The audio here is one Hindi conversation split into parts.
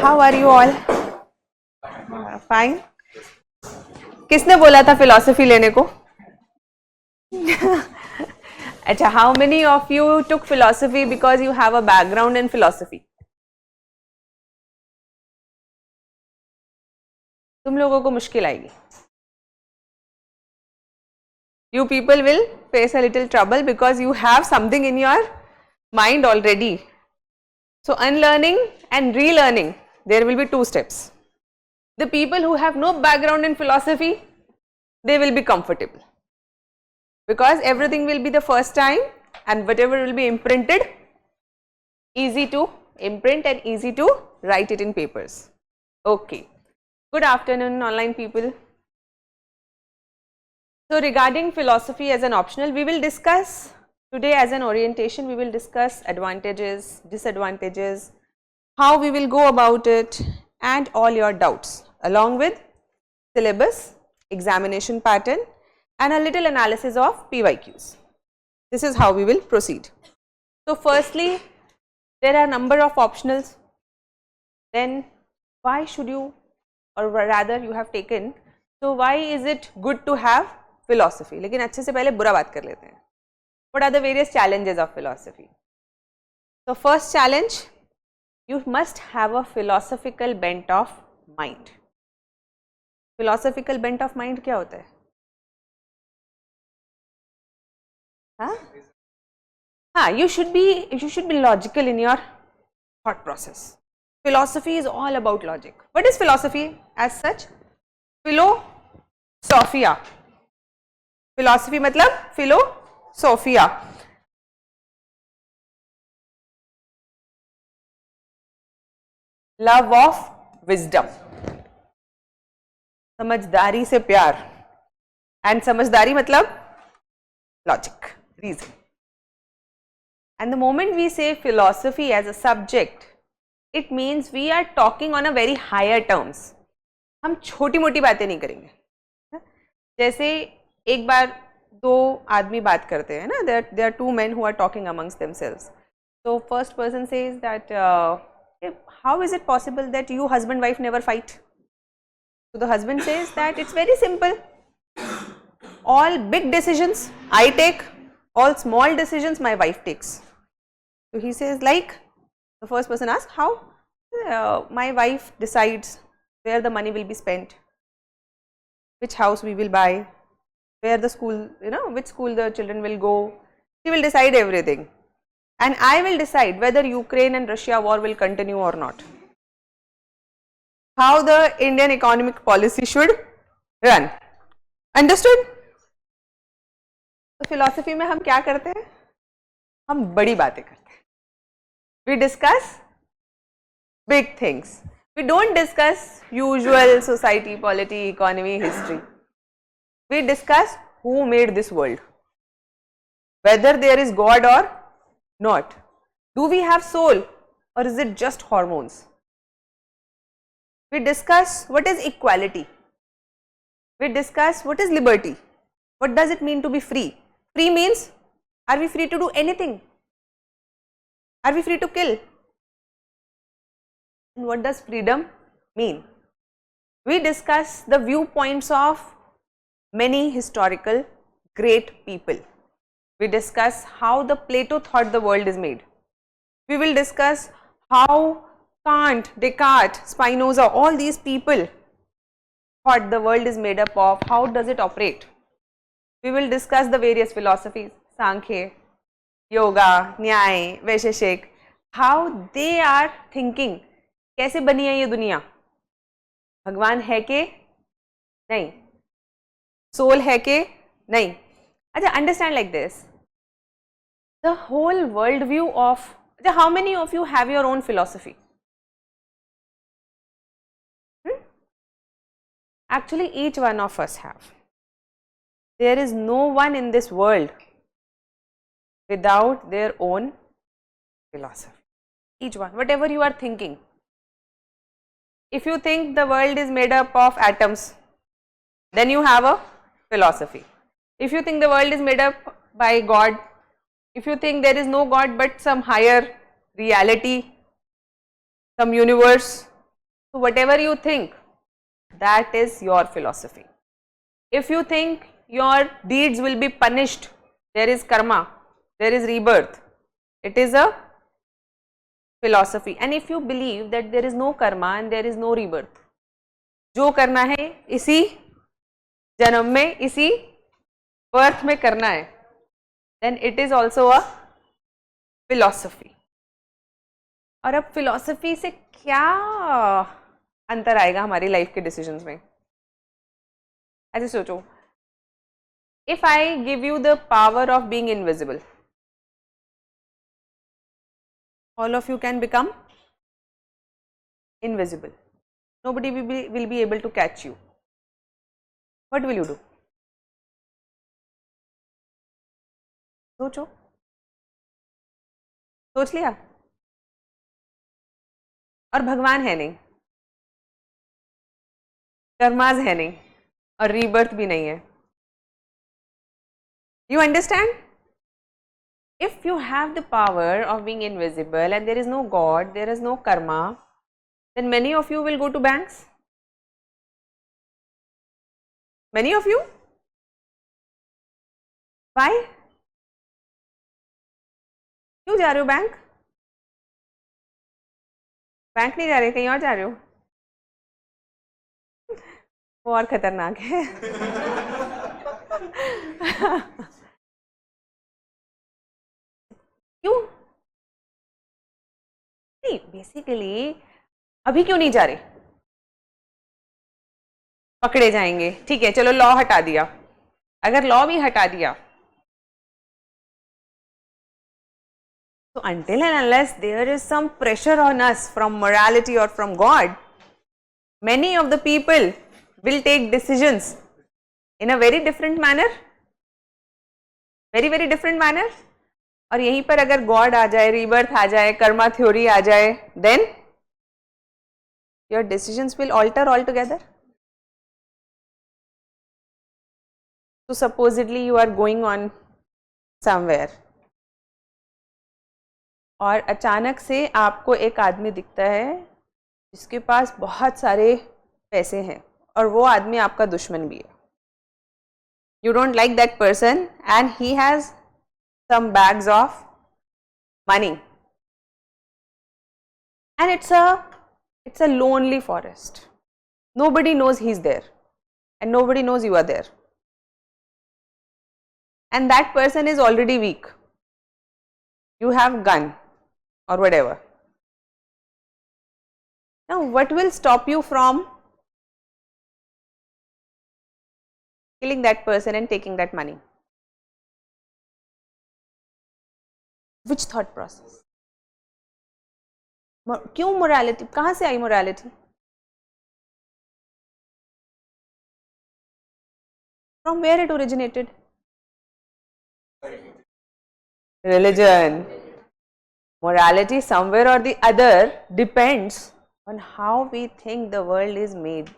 How are you all? Fine. किसने बोला था philosophy लेने को? अच्छा, how many of you took philosophy because you have a background in philosophy? तुम लोगों को मुश्किल आएगी. You people will face a little trouble because you have something in your mind already. So unlearning and relearning, there will be two steps. The people who have no background in philosophy, they will be comfortable because everything will be the first time and whatever will be imprinted, easy to imprint and easy to write it in papers. Okay. Good afternoon, online people. So regarding philosophy as an optional, we will discuss today as an orientation, we will discuss advantages, disadvantages, how we will go about it and all your doubts along with syllabus, examination pattern and a little analysis of PYQs. This is how we will proceed. So firstly, there are a number of optionals. Then why should you, or rather you have taken, so why is it good to have philosophy? लेकिन अच्छे से पहले बुरा बात कर लेते हैं. What are the various challenges of philosophy? So first challenge, you must have a philosophical bent of mind. Philosophical bent of mind क्या होता है? हाँ? You should be logical in your thought process. Philosophy is all about logic. What is philosophy as such? Philosophia. Philosophy मतलब philosophia. Love of wisdom. समझदारी से प्यार. And समझदारी मतलब logic, reason. And the moment we say philosophy as a subject, it means we are talking on a very higher terms. हम छोटी मोटी बातें नहीं करेंगे. जैसे एक बार दो आदमी बात करते हैं ना, there are two men who are talking amongst themselves. So first person says that how is it possible that you husband wife never fight? So the husband says that it's very simple. All big decisions I take, all small decisions my wife takes. So he says, like, the first person asks, how? My wife decides where the money will be spent, which house we will buy, where the school, which school the children will go. She will decide everything. And I will decide whether Ukraine and Russia war will continue or not. How the Indian economic policy should run. Understood? तो philosophy में हम क्या करते हैं? हम बड़ी बातें करते हैं. We discuss big things. We don't discuss usual society, polity, economy, history. We discuss who made this world, whether there is God or not. Do we have soul or is it just hormones? We discuss what is equality. We discuss what is liberty. What does it mean to be free? Free means, are we free to do anything? Are we free to kill? And what does freedom mean? We discuss the viewpoints of many historical great people. We discuss how the Plato thought the world is made. We will discuss how Kant, Descartes, Spinoza, all these people thought the world is made up of, how does it operate. We will discuss the various philosophies, Sankhya, Yoga, Nyaya, Vaisheshik, how they are thinking. कैसे बनी है ये दुनिया? भगवान है के नहीं? सोल है के नहीं? अच्छा, understand like this. The whole world view of, how many of you have your own philosophy? Actually, each one of us have. There is no one in this world without their own philosophy. Each one, whatever you are thinking. If you think the world is made up of atoms, then you have a philosophy. If you think the world is made up by God, if you think there is no God but some higher reality, some universe, So whatever you think, that is your philosophy. If you think your deeds will be punished, there is karma, there is rebirth, it is a philosophy. And if you believe that there is no karma and there is no rebirth, जो करना है इसी जन्म में, इसी बर्थ में करना है, then it is also a philosophy. और अब philosophy से क्या अंतर आएगा हमारी लाइफ के डिसीजंस में? ऐसे सोचो, if I give you the power of being invisible, all of you can become invisible. Nobody will be able to catch you. What will you do? सोचो, सोच लिया? और भगवान है नहीं, कर्माज है नहीं, और रीबर्थ भी नहीं है. You understand? If you have the power of being invisible and there is no God, there is no karma, then many of you will go to banks. Many of you? Why? क्यों जा रहे हो बैंक? बैंक नहीं जा रहे, कहीं और जा रहे हो? वो और खतरनाक है. क्यों नहीं? बेसिकली अभी क्यों नहीं जा रहे? पकड़े जाएंगे. ठीक है, चलो लॉ हटा दिया. अगर लॉ भी हटा दिया, so until and unless there is some pressure on us from morality or from God, many of the people will take decisions in a very different manner, very different manner. और यहीं पर अगर गॉड आ जाए, रीबर्थ आ जाए, कर्मा थ्योरी आ जाए, then your decisions will alter altogether. So supposedly you are going on somewhere, और अचानक से आपको एक आदमी दिखता है जिसके पास बहुत सारे पैसे हैं, और वो आदमी आपका दुश्मन भी है. You don't like that person and he has some bags of money, and it's a lonely forest. Nobody knows he's there and nobody knows you are there, and that person is already weak. You have gun or whatever. Now what will stop you from killing that person and taking that money? Which thought process? क्यों मोरालिटी? कहाँ से आई morality? From where it originated? Religion. Morality somewhere or the other depends on how we think the world is made.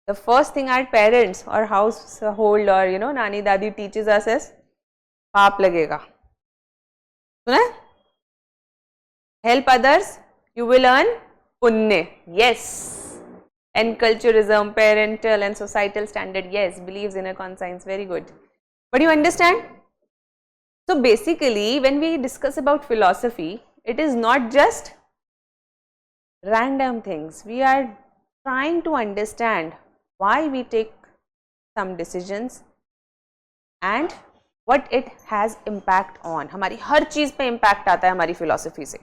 The first thing our parents or household or nani dadi teaches us is पाप लगेगा. सुना? Help others, you will earn पुण्य. Yes. And culturism, parental and societal standard, yes, believes in a conscience, very good. But you understand? So basically when we discuss about philosophy, it is not just random things. We are trying to understand why we take some decisions and what it has impact on. हमारी हर चीज पे impact आता है हमारी philosophy से.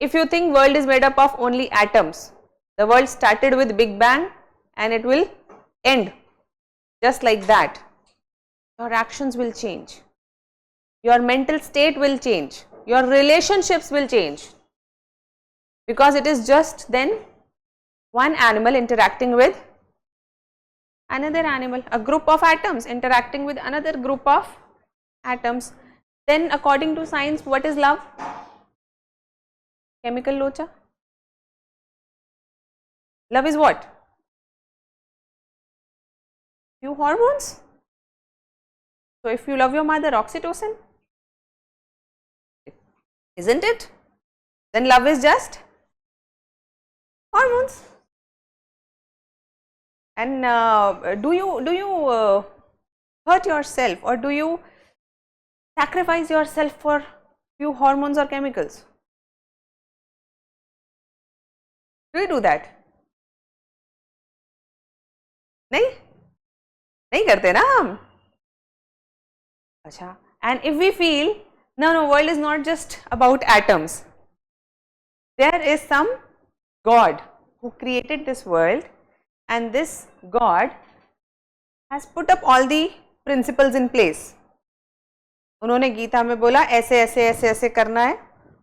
If you think world is made up of only atoms, the world started with Big Bang and it will end just like that. Your actions will change. Your mental state will change. Your relationships will change. Because it is just then one animal interacting with another animal, a group of atoms interacting with another group of atoms. Then according to science, what is love? Chemical locha. Love is what? Few hormones. So if you love your mother, oxytocin, isn't it? Then love is just Hormones. And do you hurt yourself, or do you sacrifice yourself for few hormones or chemicals? Do you do that? नहीं नहीं करते ना हम. अच्छा. And if we feel no, world is not just about atoms. There is some God who created this world, and this God has put up all the principles in place. उन्होंने गीता में बोला ऐसे ऐसे ऐसे ऐसे करना है.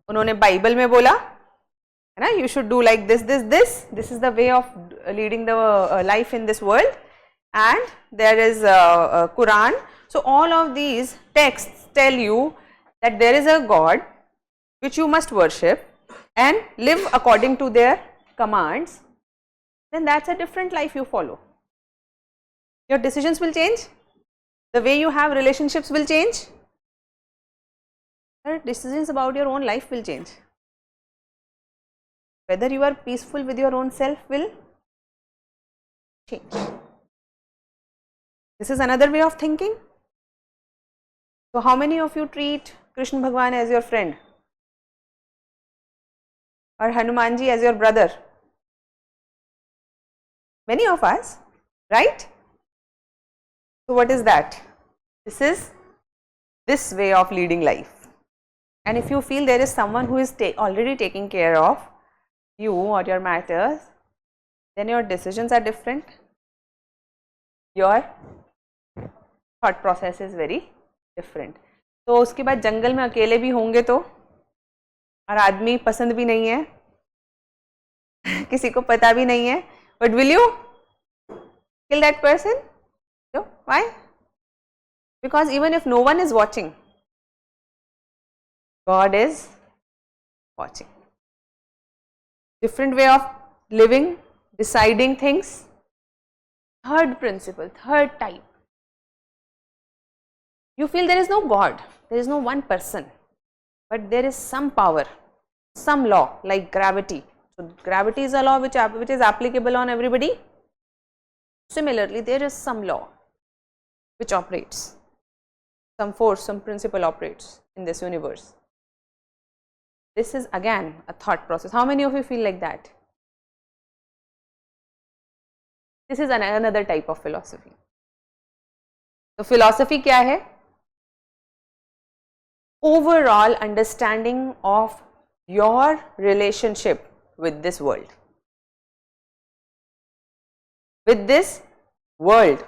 उन्होंने बाइबल में बोला है ना, you should do like this, this, this. This is the way of leading the life in this world. And there is Quran. So all of these texts tell you that there is a God which you must worship and live according to their commands. Then that's a different life you follow. Your decisions will change. The way you have relationships will change. Your decisions about your own life will change. Whether you are peaceful with your own self will change. This is another way of thinking. So how many of you treat Krishna Bhagwan as your friend, or Hanumanji as your brother? Many of us, right? So what is that? This is this way of leading life. And if you feel there is someone who is already taking care of you or your matters, then your decisions are different. Your thought process is very different. तो उसके बाद जंगल में अकेले भी होंगे तो, और आदमी पसंद भी नहीं है, किसी को पता भी नहीं है, but will you kill that person? No. Why? Because even if no one is watching, God is watching. Different way of living, deciding things. Third principle, third type. You feel there is no God, there is no one person, but there is some power, some law like gravity. So gravity is a law which is applicable on everybody. Similarly, there is some law which operates, some force, some principle operates in this universe. This is again a thought process. How many of you feel like that? This is another type of philosophy. So philosophy क्या है? Overall understanding of your relationship with this world. With this world.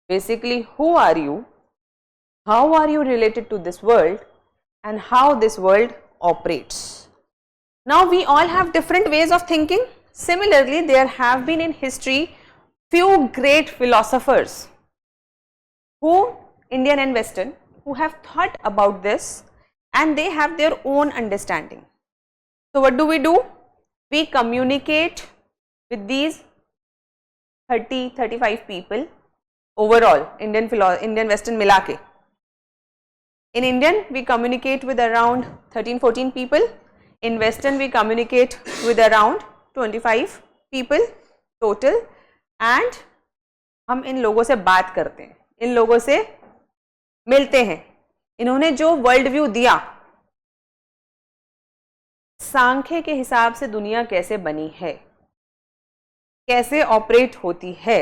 Basically, who are you? How are you related to this world? And how this world operates. Now we all have different ways of thinking. Similarly, there have been in history few great philosophers who, Indian and Western, who have thought about this, and they have their own understanding. So what do? We communicate with these 30-35 people overall, Indian Western मिला के. In Indian, we communicate with around 13-14 people. In Western, we communicate with around 25 people total. And हम इन लोगों से बात करते हैं, इन लोगों से मिलते हैं. इन्होंने जो वर्ल्ड व्यू दिया, सांख्य के हिसाब से दुनिया कैसे बनी है, कैसे ऑपरेट होती है,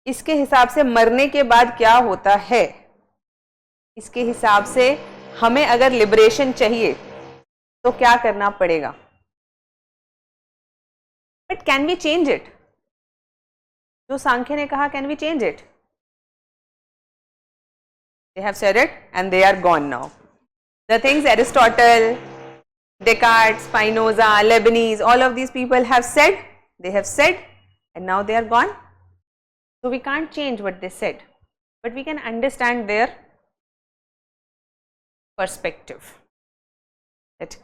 इसके हिसाब से मरने के बाद क्या होता है, इसके हिसाब से हमें अगर लिबरेशन चाहिए तो क्या करना पड़ेगा. But can we change it? जो सांख्य ने कहा, can we change it? They have said it and they are gone now. The things Aristotle, Descartes, Spinoza, Leibniz, all of these people have said, they have said, and now they are gone. So we can't change what they said, but we can understand their perspective. That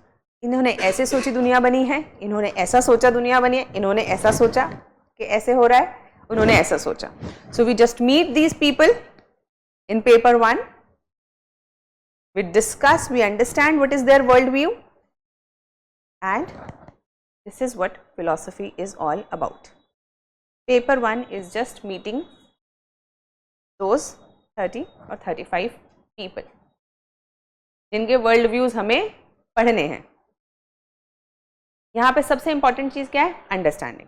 इन्होंने ऐसे सोची दुनिया बनी है, इन्होंने ऐसा सोचा दुनिया बनी है, इन्होंने ऐसा सोचा कि ऐसे हो रहा है, उन्होंने ऐसा सोचा. So we just meet these people in paper 1, we discuss, we understand what is their world view, and This is what philosophy is all about. Paper 1 is just meeting those 30 or 35 people जिनके वर्ल्ड व्यूज हमें पढ़ने हैं. यहाँ पे सबसे इंपॉर्टेंट चीज क्या है? अंडरस्टैंडिंग.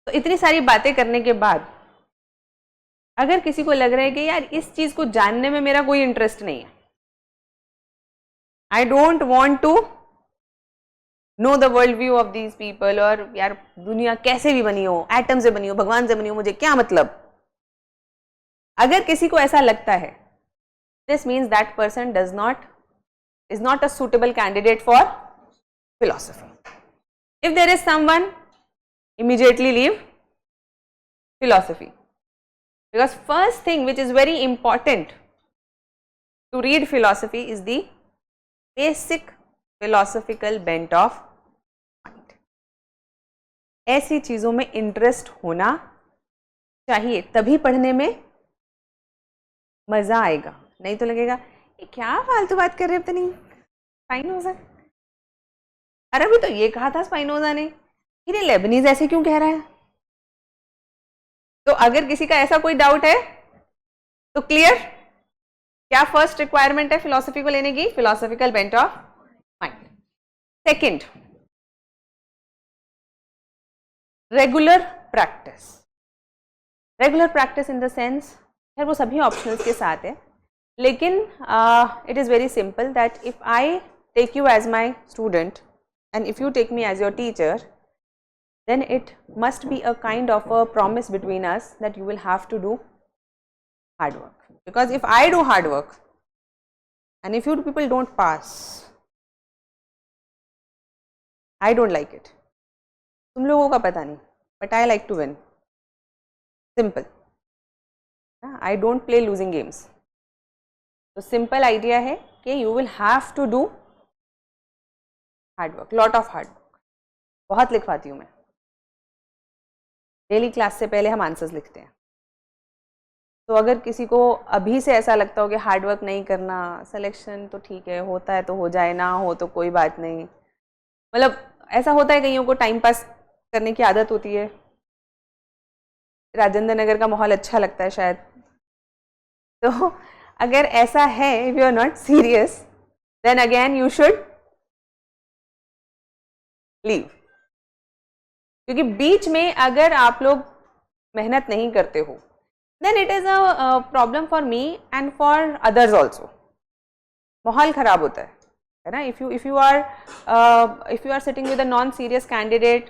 तो इतनी सारी बातें करने के बाद अगर किसी को लग रहा है कि यार इस चीज को जानने में मेरा कोई इंटरेस्ट नहीं है, I don't want to know the world view of these people, और यार दुनिया कैसे भी बनी हो, एटम से बनी हो, भगवान से बनी हो, मुझे क्या मतलब. अगर किसी को ऐसा लगता है, this means that person is not a suitable candidate for philosophy. If there is someone, immediately leave philosophy, because first thing which is very important to read philosophy is the basic philosophical bent of mind. ऐसी चीजों में इंटरेस्ट होना चाहिए, तभी पढ़ने में मजा आएगा. नहीं तो लगेगा ये क्या फालतू बात कर रहे, पता नहीं स्पाइनोजा, अरे अभी तो ये कहा था स्पाइनोजा ने, फिर ये लेबनीज ऐसे क्यों कह रहा है. तो अगर किसी का ऐसा कोई डाउट है तो क्लियर, क्या फर्स्ट रिक्वायरमेंट है फिलॉसफी को लेने की? Philosophical bent of mind. Second, regular practice. Regular practice in the sense, खैर वो सभी ऑप्शनल्स के साथ है, लेकिन it is very simple that if I take you as my student and if you take me as your teacher, then it must be a kind of a promise between us that you will have to do hard work. Because if I do hard work and if you people don't pass, I don't like it. तुम लोगों का पता नहीं, but I like to win. Simple. I don't play losing games. तो simple idea है कि you will have to do hard work, lot of hard work. बहुत लिखवाती हूँ मैं. डेली क्लास से पहले हम आंसर्स लिखते हैं. तो अगर किसी को अभी से ऐसा लगता हो कि हार्ड वर्क नहीं करना, सिलेक्शन तो ठीक है, होता है तो हो जाए, ना हो तो कोई बात नहीं, मतलब ऐसा होता है, कईयों को टाइम पास करने की आदत होती है, राजेंद्र नगर का माहौल अच्छा लगता है शायद. तो अगर ऐसा है, if you are not serious, then again you should leave. क्योंकि बीच में अगर आप लोग मेहनत नहीं करते हो, then it is a problem for me and for others also. माहौल खराब होता है ना. If you are sitting with a non serious candidate,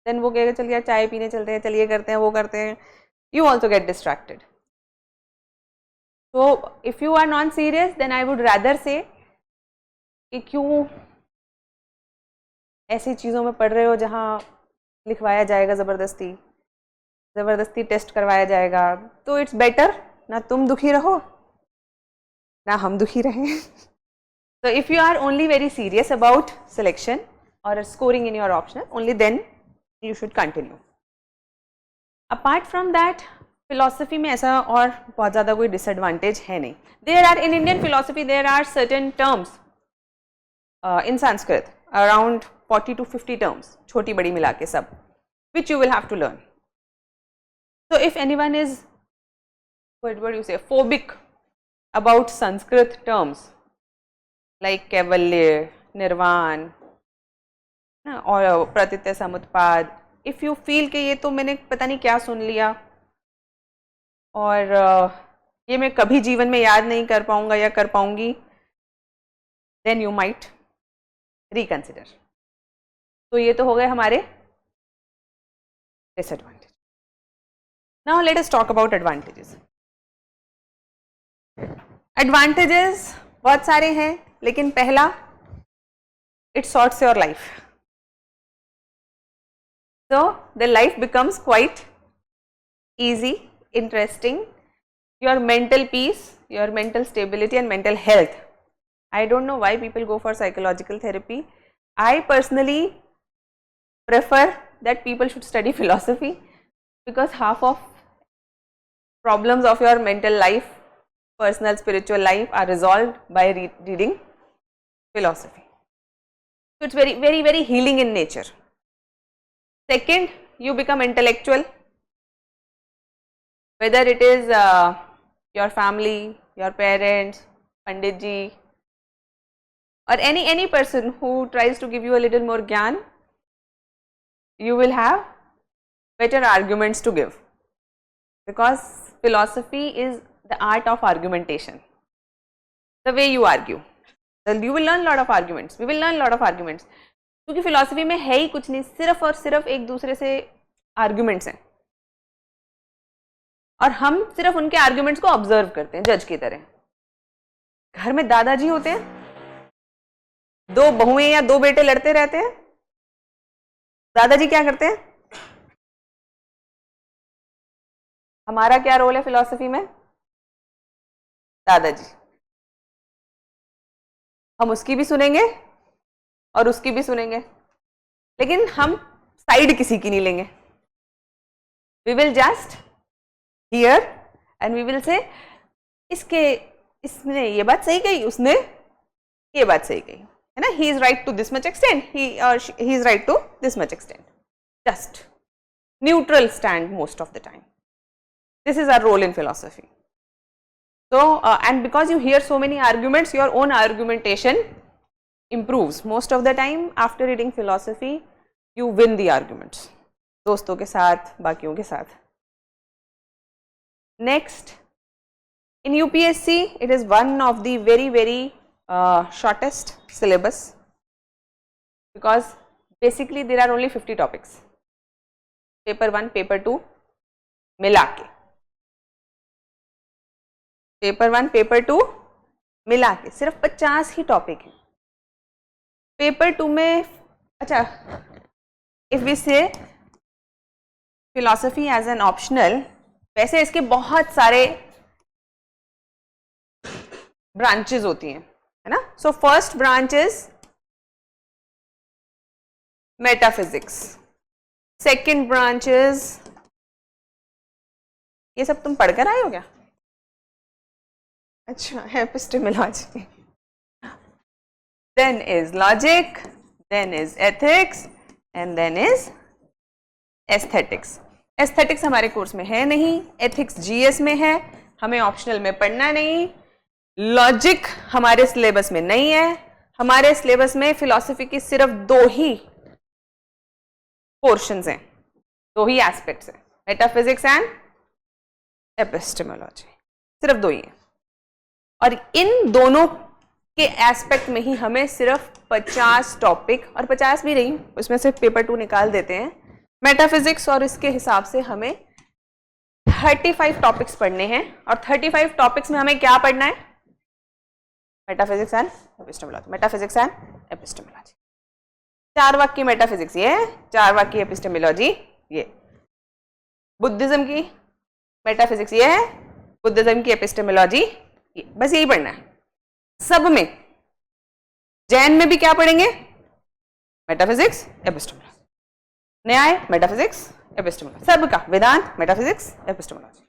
then वो कहेगा चलिए चाय पीने चलते हैं, चलिए करते हैं, वो करते हैं, you also get distracted. So if you are non-serious, then I would rather say कि क्यों ऐसी चीज़ों में पढ़ रहे हो जहाँ लिखवाया जाएगा ज़बरदस्ती टेस्ट करवाया जाएगा. तो इट्स बेटर ना तुम दुखी रहो ना हम दुखी रहें. So if you are only very serious about selection or scoring in your optional, only then you should continue. Apart from that, philosophy में ऐसा और बहुत ज़्यादा कोई disadvantage है नहीं. There are in Indian philosophy there are certain terms in Sanskrit, around 40 to 50 terms, छोटी बड़ी मिला के सब, which you will have to learn. So if anyone is what do you say, phobic about Sanskrit terms like Kaivalya, Nirvan और प्रतीत्य समुत्पाद, if you feel कि ये तो मैंने पता नहीं क्या सुन लिया और ये मैं कभी जीवन में याद नहीं कर पाऊंगा या कर पाऊंगी, then you might reconsider. तो ये तो हो गए हमारे disadvantage. Now let us talk about advantages. Advantages बहुत सारे हैं, लेकिन पहला, it sorts your life. So the life becomes quite easy, interesting. Your mental peace, your mental stability and mental health. I don't know why people go for psychological therapy. I personally prefer that people should study philosophy, because half of problems of your mental life, personal spiritual life are resolved by reading philosophy. So it's very, very, very healing in nature. Second, you become intellectual. Whether it is your family, your parents, Pandit ji, or any person who tries to give you a little more gyan, you will have better arguments to give, because philosophy is the art of argumentation. The way you argue, you will learn lot of arguments. We will learn lot of arguments. क्योंकि philosophy में है ही कुछ नहीं, सिर्फ और सिर्फ एक दूसरे से arguments हैं, और हम सिर्फ उनके arguments को observe करते हैं जज की तरह. घर में दादाजी होते हैं, दो बहुएं या दो बेटे लड़ते रहते हैं. दादाजी क्या करते हैं? हमारा क्या रोल है फिलॉसफी में? दादाजी. हम उसकी भी सुनेंगे और उसकी भी सुनेंगे, लेकिन हम साइड किसी की नहीं लेंगे. We will just hear and we will say इसने ये बात सही कही, उसने ये बात सही कही, है ना. He is right to this much extent, he is right to this much extent. Just neutral stand most of the time. This is our role in philosophy. So, and because you hear so many arguments, your own argumentation improves. Most of the time, after reading philosophy, you win the arguments. दोस्तों के साथ, बाकियों के साथ. Next, in UPSC, it is one of the very, very shortest syllabus, because basically there are only 50 topics. Paper 1, paper 2, मिला के. पेपर 1, पेपर 2 मिला के सिर्फ 50 ही टॉपिक है. पेपर 2 में, अच्छा, इफ वी से फिलॉसफी एज एन ऑप्शनल, वैसे इसके बहुत सारे ब्रांचेस होती हैं, है ना. So first branch is metaphysics. Second branch is, ये सब तुम पढ़कर आए हो क्या? अच्छा, epistemology. Then is logic, then is ethics, and then is aesthetics. Aesthetics हमारे कोर्स में है नहीं, ethics GS में है, हमें ऑप्शनल में पढ़ना नहीं. लॉजिक हमारे सिलेबस में नहीं है. हमारे सिलेबस में फिलॉसफी की सिर्फ 2 ही पोर्शंस हैं, 2 ही एस्पेक्ट्स हैं, मेटाफिजिक्स एंड एपिस्टेमोलॉजी. सिर्फ 2 ही हैं, और इन दोनों के एस्पेक्ट में ही हमें सिर्फ 50 टॉपिक, और 50 भी नहीं, उसमें से पेपर 2 निकाल देते हैं मेटाफिजिक्स, और इसके हिसाब से हमें 35 टॉपिक्स पढ़ने हैं. और 35 टॉपिक्स में हमें क्या पढ़ना है? Metaphysics and epistemology. Metaphysics and epistemology. 4 वाक्य मेटाफिजिक्स ये, 4 वाक्य एपिस्टेमोलॉजी ये. बुद्धिज्म की मेटाफिजिक्स ये है, बुद्धिज्म की एपिस्टेमोलॉजी, बस यही पढ़ना है सब में. जैन में भी क्या पढ़ेंगे? Metaphysics, epistemology. न्याय, मेटाफिजिक्स, एपिस्टेमोलॉजी. सबका वेदांत, मेटाफिजिक्स, एपिस्टेमोलॉजी.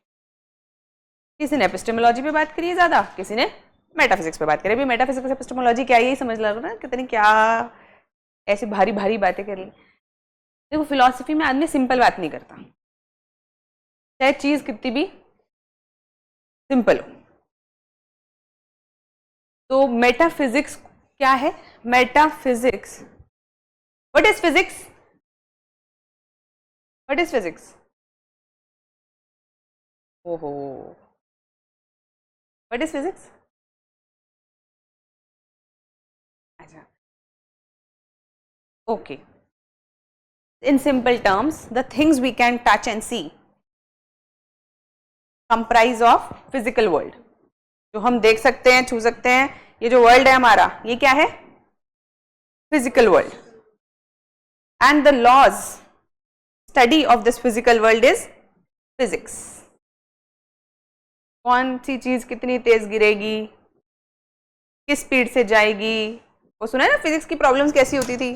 किसी ने एपिस्टेमोलॉजी पे बात करी है ज्यादा, किसी ने मेटाफिजिक्स पे बात करी. अभी मेटाफिजिक्स, एपिस्टेमोलॉजी क्या, यही समझ लो ना, कितनी क्या ऐसी भारी भारी बातें कर ली. देखो, फिलॉसफी में आदमी सिंपल बात नहीं करता, चाहे चीज कितनी भी सिंपल हो. तो मेटाफिजिक्स क्या है? Metaphysics, what is physics? What is physics? ओहो, व्हाट इज फिजिक्स? अच्छा, okay. In simple terms, the things we can touch and see comprise of physical world. जो हम देख सकते हैं, छू सकते हैं, ये जो वर्ल्ड है हमारा, ये क्या है? Physical world. And the laws, study of this physical world is physics. कौन सी चीज कितनी तेज गिरेगी, किस स्पीड से जाएगी, वो सुना है ना फिजिक्स की प्रॉब्लम्स कैसी होती थी.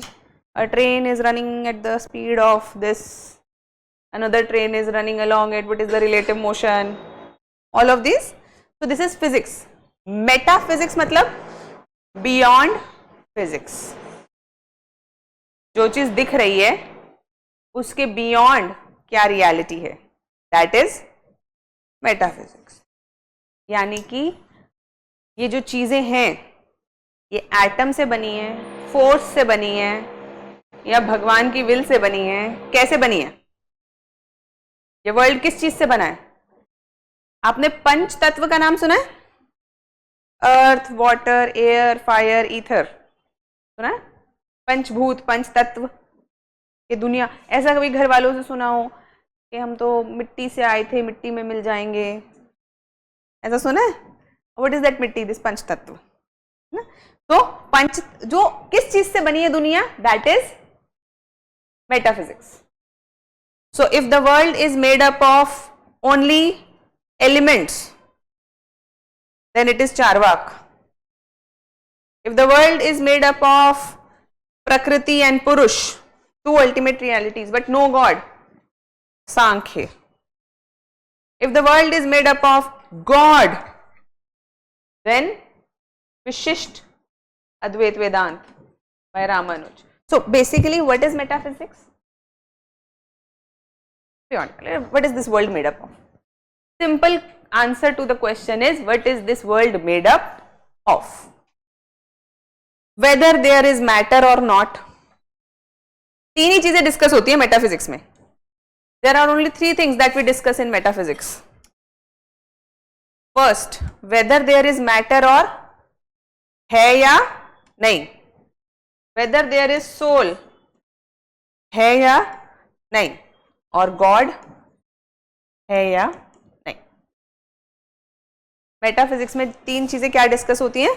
A train is running at the speed of this, another train is running along it, what is the relative motion, all of these. So this is physics. Metaphysics मतलब beyond physics. जो चीज दिख रही है उसके बियॉन्ड क्या रियलिटी है, दैट इज मेटाफिजिक्स। यानी कि ये जो चीजें हैं ये एटम से बनी है, फोर्स से बनी है, या भगवान की विल से बनी है। कैसे बनी है? ये वर्ल्ड किस चीज से बना है? आपने पंच तत्व का नाम सुना है? अर्थ, वाटर, एयर, फायर, ईथर, सुना है? पंचभूत, पंच तत्व, ये दुनिया। ऐसा कभी घर वालों से सुना हो कि हम तो मिट्टी से आए थे, मिट्टी में मिल जाएंगे, ऐसा सुना है? व्हाट इज दैट मिट्टी? दिस पंच तत्व ना? तो पंच जो किस चीज से बनी है दुनिया, that is metaphysics. So if the world is made up of only elements, then it is Charvak. If the world is made up of Prakriti and Purush, two ultimate realities, but no God, Sankhya. If the world is made up of God, then Vishisht Advait Vedant by Ramanuj. So basically, what is metaphysics? What is this world made up of? Simple answer to the question is, what is this world made up of? Whether there is matter or not. तीन ही चीजें डिस्कस होती है मेटाफिजिक्स में. There are only three things that we discuss in metaphysics. First, whether there is matter or है या नहीं. Whether there is soul है या नहीं. और गॉड है या नहीं. मेटाफिजिक्स में तीन चीजें क्या डिस्कस होती हैं?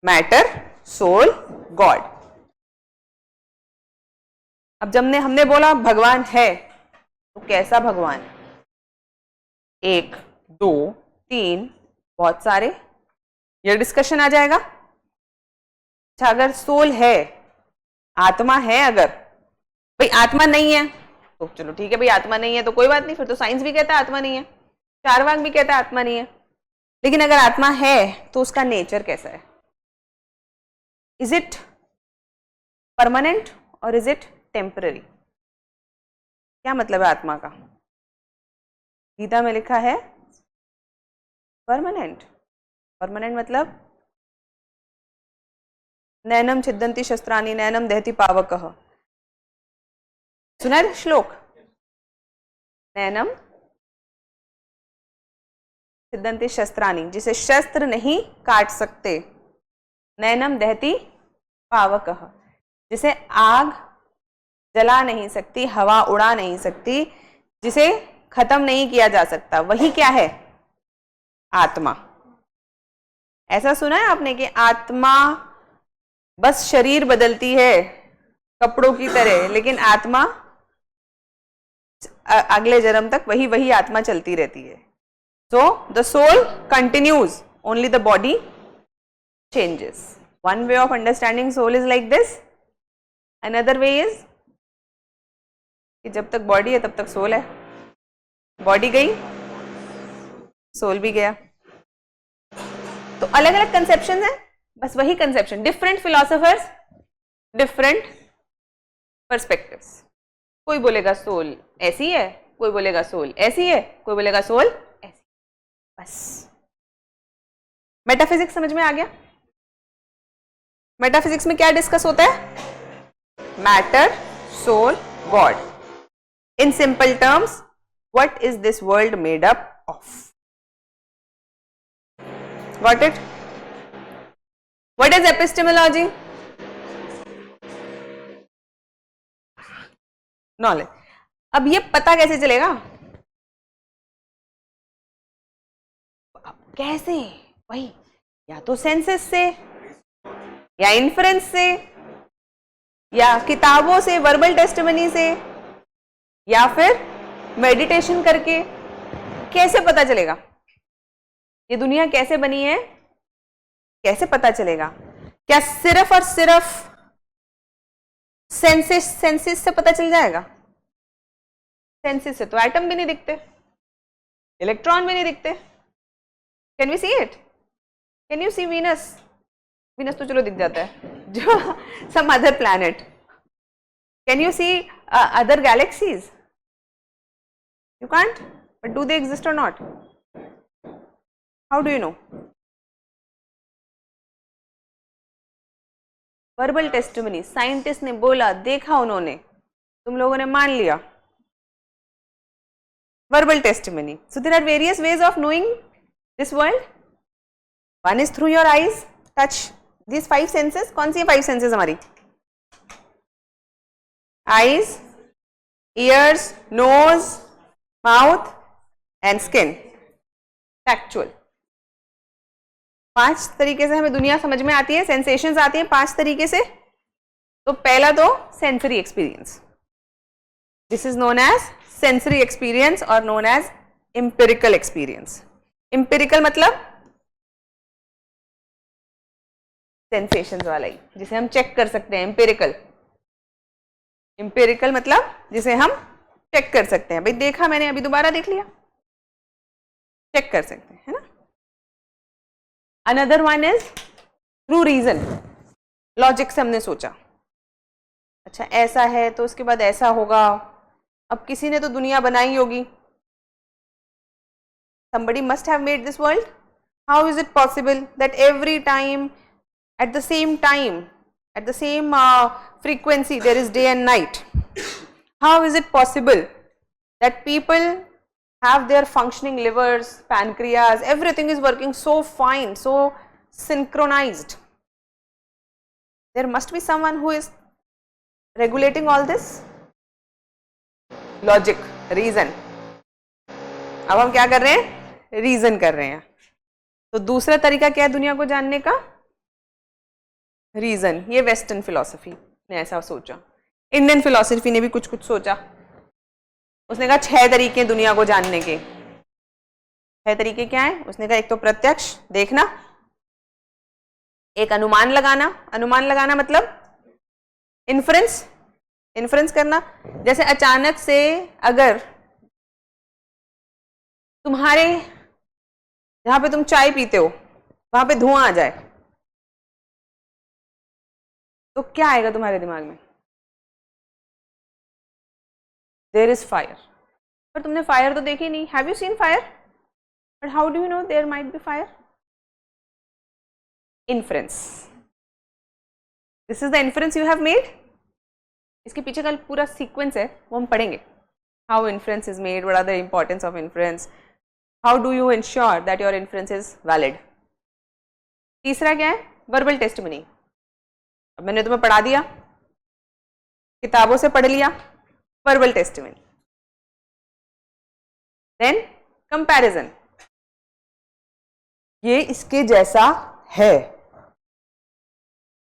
Matter, soul, God. अब जब हमने बोला भगवान है, तो कैसा भगवान? एक, दो, तीन, बहुत सारे, ये डिस्कशन आ जाएगा. अच्छा, अगर सोल है, आत्मा है, अगर भाई आत्मा नहीं है तो चलो ठीक है भाई, आत्मा नहीं है तो कोई बात नहीं, फिर तो साइंस भी कहता है आत्मा नहीं है, चारवाक भी कहता है आत्मा नहीं है. लेकिन अगर आत्मा है तो उसका नेचर कैसा है? इज इट परमानेंट और इज इट टेम्पररी? क्या मतलब है आत्मा का? गीता में लिखा है परमानेंट. परमानेंट मतलब नैनम छिद्दन्ति शस्त्राणि नैनम दहति पावकः. सुना है श्लोक? नैनम छिद्दन्ति शस्त्राणि, जिसे शस्त्र नहीं काट सकते. नैनम दहति पावकः, जिसे आग जला नहीं सकती, हवा उड़ा नहीं सकती, जिसे खत्म नहीं किया जा सकता, वही क्या है? आत्मा. ऐसा सुना है आपने कि आत्मा बस शरीर बदलती है कपड़ों की तरह, लेकिन आत्मा अगले जन्म तक वही आत्मा चलती रहती है. So the soul continues, only the body changes. One way of understanding soul is like this. Another way is कि जब तक बॉडी है तब तक सोल है, बॉडी गई सोल भी गया. तो अलग अलग कंसेप्शन है, बस वही conception, different philosophers, different perspectives. कोई बोलेगा सोल ऐसी है, कोई बोलेगा सोल ऐसी है, कोई बोलेगा सोल ऐसी. बस मेटाफिजिक्स समझ में आ गया? मेटाफिजिक्स में क्या डिस्कस होता है? Matter, soul, God. In simple terms, what is this world made up of? Got it? What is epistemology? Knowledge. अब ये पता कैसे चलेगा? कैसे? वही या तो सेंसेस से, या इन्फ्रेंस से, या किताबों से, वर्बल टेस्टिमनी से, या फिर मेडिटेशन करके. कैसे पता चलेगा ये दुनिया कैसे बनी है? कैसे पता चलेगा? क्या सिर्फ और सिर्फ सेंसेस से पता चल जाएगा? सेंसेस से तो एटम भी नहीं दिखते, इलेक्ट्रॉन भी नहीं दिखते. Can we see it? Can you see Venus? Venus तो चलो दिख जाता है, जो some other planet. Can you see other galaxies? You can't. But do they exist or not? How do you know? Verbal testimony. Scientist ने बोला, देखा उन्होंने, तुम लोगों ने मान लिया. Verbal testimony. So there are various ways of knowing this world. One is through your eyes, touch. These 5 senses. कौन सी 5 senses हमारी? Eyes, ears, nose, mouth and skin. Factual. 5 तरीके से हमें दुनिया समझ में आती है, सेंसेशंस आती हैं 5 तरीके से. तो पहला तो sensory experience. This is known as sensory experience और known as empirical experience. Empirical मतलब सेंसेशंस वाला ही, जिसे हम चेक कर सकते हैं. एम्पिरिकल. एम्पिरिकल मतलब जिसे हम चेक कर सकते हैं. भाई देखा मैंने, अभी दोबारा देख लिया, चेक कर सकते हैं, है ना. Another one is through reason. Logic से हमने सोचा, अच्छा ऐसा है तो उसके बाद ऐसा होगा. अब किसी ने तो दुनिया बनाई होगी. somebody must have made this world. How is it possible that every time at the same time, at the same frequency, there is day and night? How is it possible that people have their functioning livers, pancreas, everything is working so fine, so synchronized? There must be someone who is regulating all this. Logic, reason. अब हम क्या कर रहे हैं? रीजन कर रहे हैं. तो दूसरा तरीका क्या है दुनिया को जानने का? रीजन. ये वेस्टर्न फिलॉसफी ने ऐसा सोचा. इंडियन फिलॉसफी ने भी कुछ कुछ सोचा. उसने कहा 6 तरीके दुनिया को जानने के. 6 तरीके क्या है? उसने कहा एक तो प्रत्यक्ष देखना, एक अनुमान लगाना. अनुमान लगाना मतलब इन्फ्रेंस. इन्फ्रेंस करना. जैसे अचानक से अगर तुम्हारे जहां पे तुम चाय पीते हो वहां पे धुआं आ जाए तो क्या आएगा तुम्हारे दिमाग में? There is fire. पर तुमने फायर तो देखी नहीं. Have you seen fire? But how do you know there might be fire? Inference. This is the inference you have made. इसके पीछे का पूरा सीक्वेंस है, वो हम पढ़ेंगे. How inference is made, what are the importance of inference, how do you ensure that your inference is valid. तीसरा क्या है? Verbal testimony. अब मैंने तुम्हें पढ़ा दिया, किताबों से पढ़ लिया. Verbal testimony. Then comparison. ये इसके जैसा है.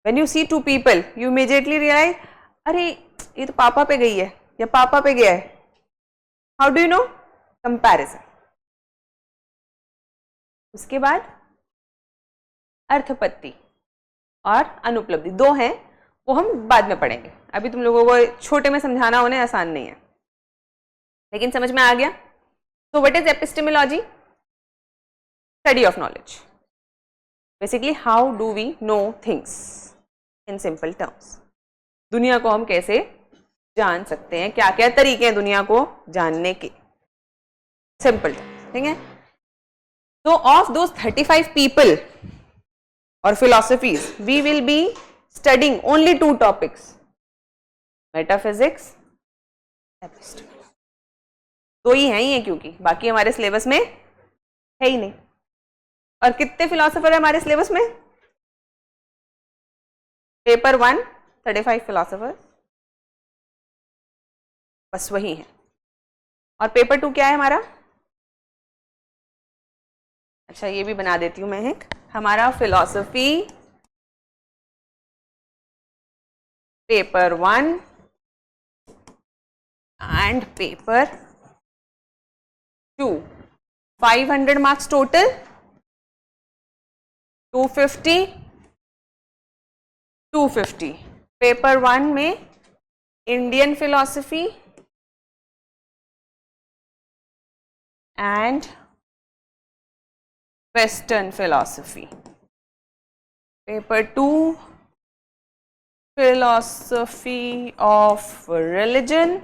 When you see 2 people you immediately realise, अरे ये तो पापा पे गई है या पापा पे गया है. How do you no? Comparison. उसके बाद अर्थपत्ति और अनुपलब्धि. 2 हैं, वो हम बाद में पढ़ेंगे. अभी तुम लोगों को छोटे में समझाना उन्हें आसान नहीं है, लेकिन समझ में आ गया. तो what is epistemology? Study of knowledge. Basically how do we know things in simple terms. दुनिया को हम कैसे जान सकते हैं, क्या क्या तरीके हैं दुनिया को जानने के. Simple terms. ठीक है. So of those 35 people or philosophies, we will be studying only 2 topics: metaphysics, epistemology. 2 ही हैं क्योंकि बाकी हमारे सिलेबस में है ही नहीं. और कितने फिलोसोफर है हमारे सिलेबस में? पेपर 1 35 फिलोसोफर, बस वही है. और पेपर 2 क्या है हमारा? अच्छा ये भी बना देती हूं मैं एक. हमारा philosophy paper 1 and paper 2. 500 marks total. 250 250. Paper 1 में Indian philosophy and western philosophy. Paper 2 फिर philosophy of religion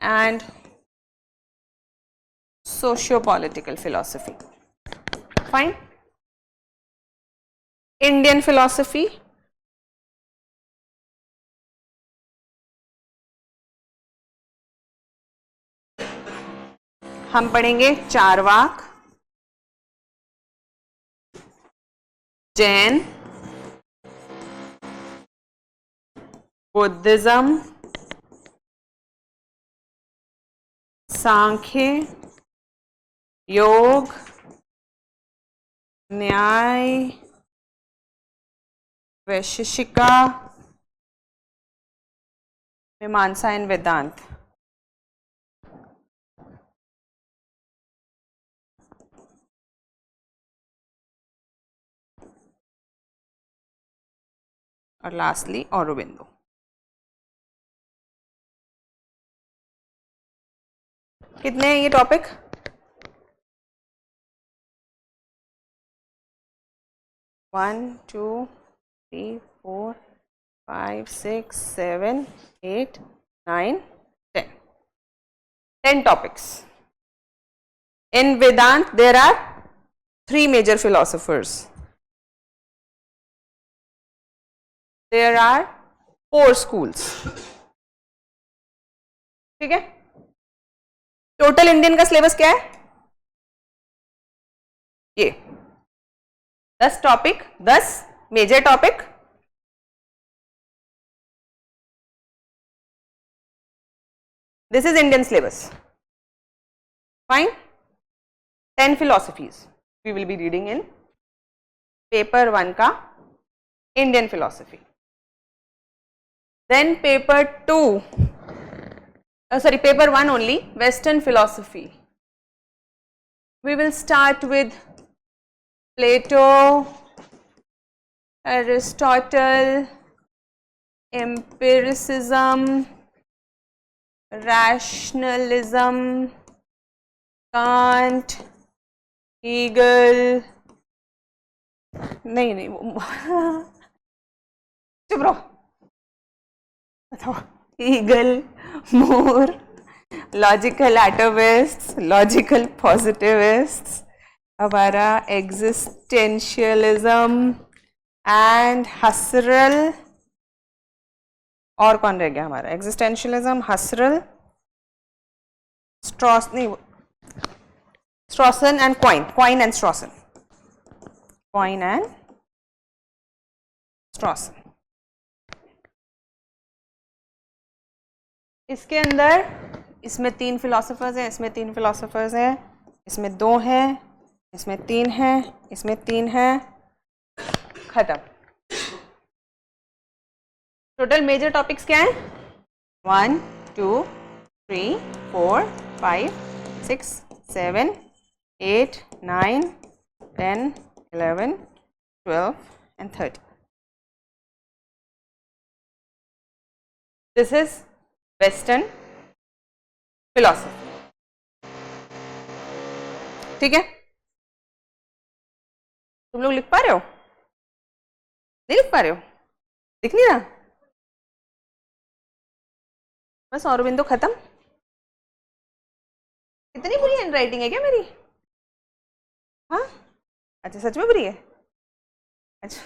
and socio-political philosophy. Fine. Indian philosophy. हम पढ़ेंगे चारवाक, जैन, बुद्धिज्म, सांख्य, योग, न्याय, वैशेषिका, मीमांसा एंड वेदांत. और लास्टली औरोबिंदो. कितने हैं ये topic? 1 2 3 4 5 6 7 8 9 10. 10 topics. In Vedanta there are 3 major philosophers. There are 4 schools. ठीक है. टोटल इंडियन का सिलेबस क्या है? ये 10 topic, 10 major topic. This is Indian syllabus. Fine. 10 philosophies we will be reading in paper 1 का Indian philosophy. Then paper 2, sorry, paper 1 only, Western philosophy. We will start with Plato, Aristotle, empiricism, rationalism, Kant, Hegel. नहीं चुप रहो. बताओ. Hegel, Moore, logical atomists, logical positivists, हमारा existentialism and Husserl. और कौन रह गया हमारा? existentialism, Husserl, Strawson and Quine and Strawson. Quine and Strawson. इसके अंदर इसमें 3 फिलोसोफर्स हैं, इसमें 3 फिलोसोफर्स हैं, इसमें 2 हैं, इसमें 3 हैं, इसमें 3 हैं. खत्म. टोटल मेजर टॉपिक्स क्या हैं? 1 2 3 4 5 6 7 8 9 10 11 12 and 13. This is Western philosophy. ठीक है. तुम लोग लिख पा रहे हो? नहीं लिख पा रहे हो? दिख नहीं रहा? बस औरबिंदो खत्म. इतनी बुरी हैंड राइटिंग है क्या मेरी? हाँ. अच्छा, सच में बुरी है? अच्छा.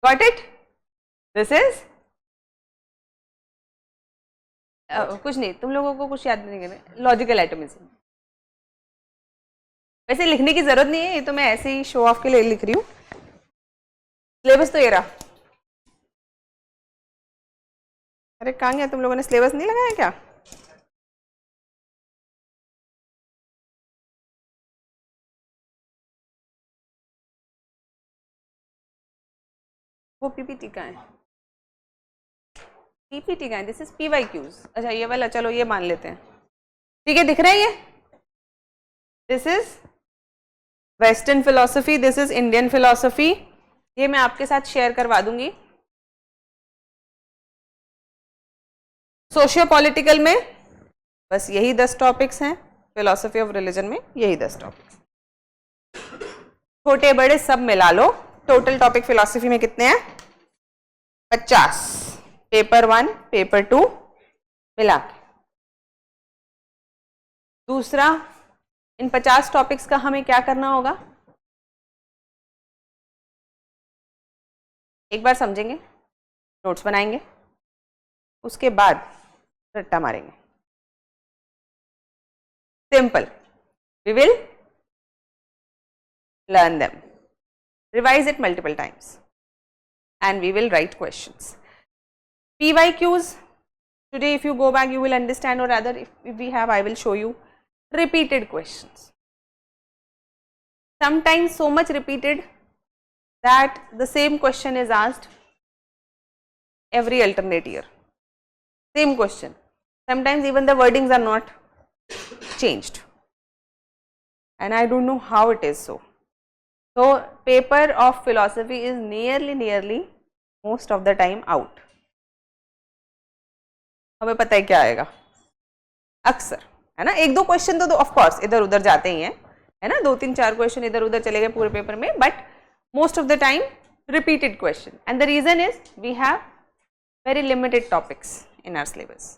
Got it? This is कुछ नहीं, तुम लोगों को कुछ याद नहीं करना. लॉजिकल एटमिज्म. वैसे लिखने की जरूरत नहीं है, ये तो मैं ऐसे ही शो ऑफ के लिए लिख रही हूँ. सिलेबस तो ये रहा. अरे कहाँ गया? तुम लोगों ने सिलेबस नहीं लगाया क्या? वो पीपीटी का है. पीपीटी का है. This is PYQs. अच्छा ये वाला, चलो ये मान लेते हैं. ठीक है, दिख रहा है ये? This is western philosophy, this is Indian philosophy. ये मैं आपके साथ शेयर करवा दूंगी. सोशियो पॉलिटिकल में बस यही 10 टॉपिक्स हैं. फिलोसफी ऑफ रिलीजन में यही 10 टॉपिक्स. छोटे बड़े सब मिला लो, टोटल टॉपिक फिलॉसफी में कितने हैं? 50, पेपर 1 पेपर 2 मिला के। दूसरा, इन 50 टॉपिक्स का हमें क्या करना होगा? एक बार समझेंगे, नोट्स बनाएंगे, उसके बाद रट्टा मारेंगे। Simple, we will learn them, revise it multiple times, and we will write questions. PYQs, today if you go back you will understand, or rather if we have, I will show you repeated questions. Sometimes so much repeated that the same question is asked every alternate year. Same question. Sometimes even the wordings are not changed. And I don't know how it is so. So paper of philosophy is nearly most of the time out. हमें पता है क्या आएगा अक्सर, है ना? एक दो क्वेश्चन तो ऑफ कोर्स इधर उधर जाते ही हैं, है ना? 2-3-4 क्वेश्चन इधर उधर चले गए पूरे पेपर में, but most of the time repeated question. And the reason is we have very limited topics in our syllabus.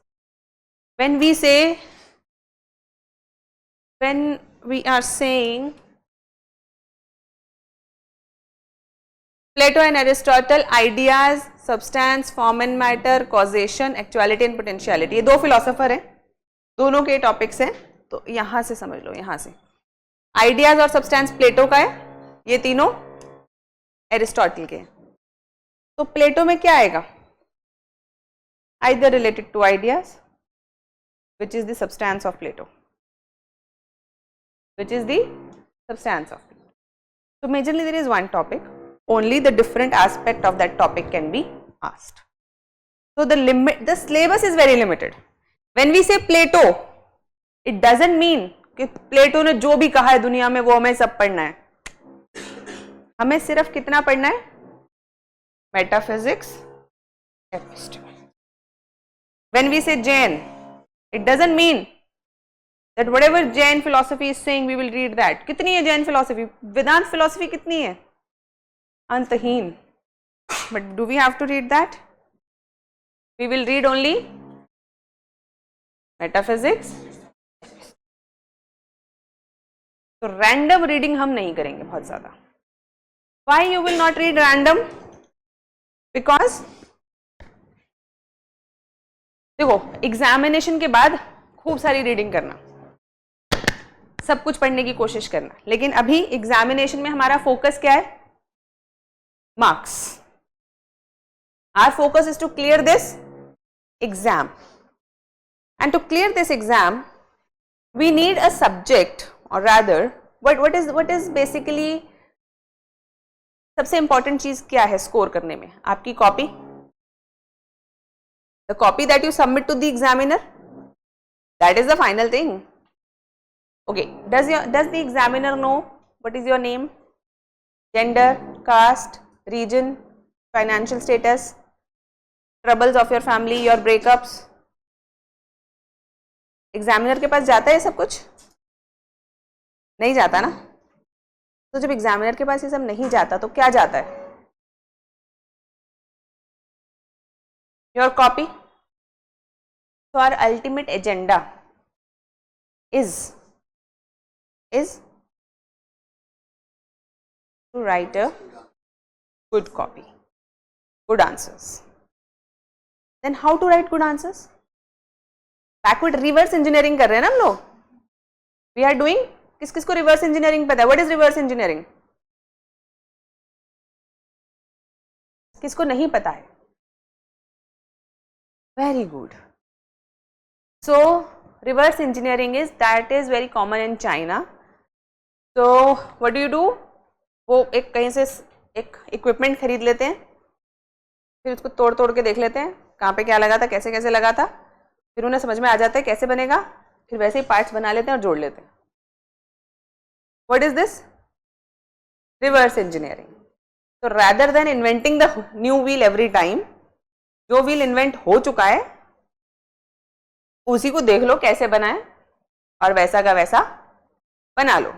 When we are saying Plato and Aristotle, ideas, substance, form and matter, causation, actuality and potentiality, ये दो फिलोसोफर हैं, दोनों के टॉपिक्स हैं, तो यहां से समझ लो, यहां से आइडियाज और सब्सटेंस प्लेटो का है, ये तीनों एरिस्टोटल के हैं। तो प्लेटो में क्या आएगा? either related to ideas, which is the substance of Plato, which is the substance of Plato. So majorly there is one topic, only the different aspect of that topic can be asked. So the syllabus is very limited. When we say Plato, it doesn't mean कि प्लेटो ने जो भी कहा है दुनिया में वो हमें सब पढ़ना है। हमें सिर्फ कितना पढ़ना है? Metaphysics, एपिस्टेमी. When we say Jain, it doesn't mean that whatever Jain philosophy is saying we will read that. कितनी है Jain philosophy? वेदांत philosophy कितनी है? अंतहीन. But do we have to read that? We will read only metaphysics. तो random reading हम नहीं करेंगे बहुत ज़्यादा. Why you will not read random? Because देखो, एग्जामिनेशन के बाद खूब सारी रीडिंग करना, सब कुछ पढ़ने की कोशिश करना, लेकिन अभी एग्जामिनेशन में हमारा फोकस क्या है? Marks. Our focus is to clear this exam, and to clear this exam we need a subject, और रादर व्हाट इज बेसिकली सबसे इंपॉर्टेंट चीज क्या है स्कोर करने में? आपकी copy. The copy that you submit to the examiner, that is the final thing. Okay, does the examiner know what is your name, gender, caste, region, financial status, troubles of your family, your breakups? Examiner के पास जाता है ये सब कुछ? नहीं जाता ना. तो जब एग्जामिनर के पास ये सब नहीं जाता तो क्या जाता है? Your copy. So our ultimate agenda is to write a good copy, good answers. Then how to write good answers? Backward reverse engineering कर रहे हैं ना हम लोग. We are doing, किस किस को reverse engineering पता है? What is reverse engineering? किसको नहीं पता है? Very good. So reverse engineering is very common in China. So what do? वो एक कहीं से एक इक्विपमेंट खरीद लेते हैं, फिर उसको तोड़ तोड़ के देख लेते हैं कहाँ पे क्या लगा था, कैसे कैसे लगा था, फिर उन्हें समझ में आ जाता है कैसे बनेगा, फिर वैसे ही पार्ट्स बना लेते हैं और जोड़ लेते हैं. What is this? Reverse engineering. So rather than inventing the new wheel every time, जो व्हील इन्वेंट हो चुका है उसी को देख लो कैसे बना है और वैसा का वैसा बना लो.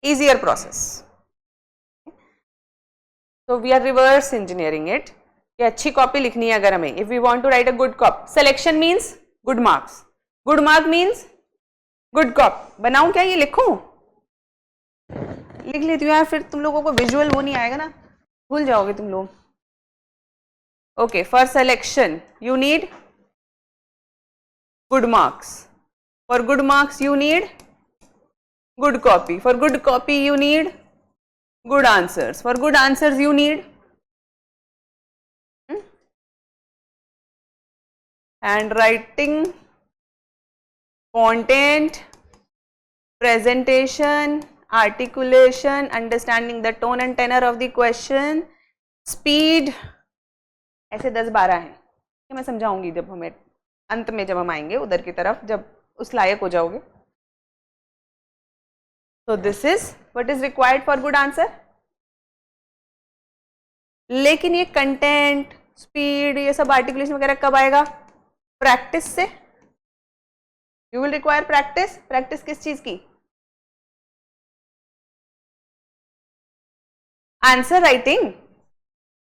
Easier process. So we are reverse engineering it. कि अच्छी कॉपी लिखनी है अगर हमें. If we want to write a good copy, selection means good marks. Good mark means good copy. बनाऊं क्या, ये लिखूं? लिख लेती हूँ यार, फिर तुम लोगों को विजुअल वो नहीं आएगा ना, भूल जाओगे तुम लोग. Okay, for selection you need good marks. For good marks you need good copy. For good copy you need good answers. For good answers you need handwriting, content, presentation, articulation, understanding the tone and tenor of the question, speed. ऐसे 10-12 हैं कि मैं समझाऊंगी जब हमें अंत में, जब हम आएंगे उधर की तरफ, जब उस लायक हो जाओगे. So this is what is required for good answer. लेकिन ये कंटेंट, स्पीड, ये सब आर्टिकुलेशन वगैरह कब आएगा? प्रैक्टिस से. You will require practice. Practice किस चीज की? Answer writing.